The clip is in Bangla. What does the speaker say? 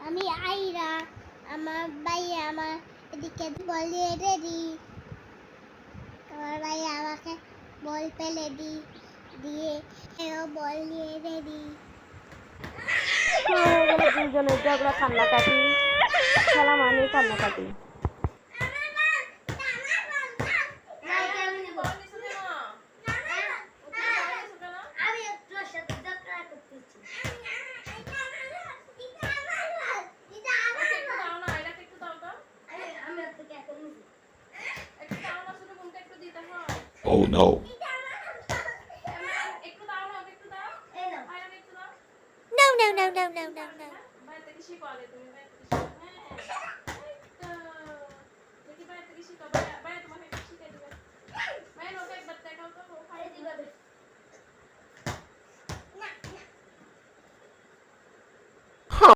আমি আইরা আমার ভাইয়া আমার এদিকে বল দিয়ে রেডি আমার ভাইয়া আমাকে বল ফেলে দিয়ে এও বল নিয়ে রেডি দুজনের ঝগড়া কান্নাকাটি খেলা মানে কান্নাকাটি Oh no. No, no, no, no, no, no, no.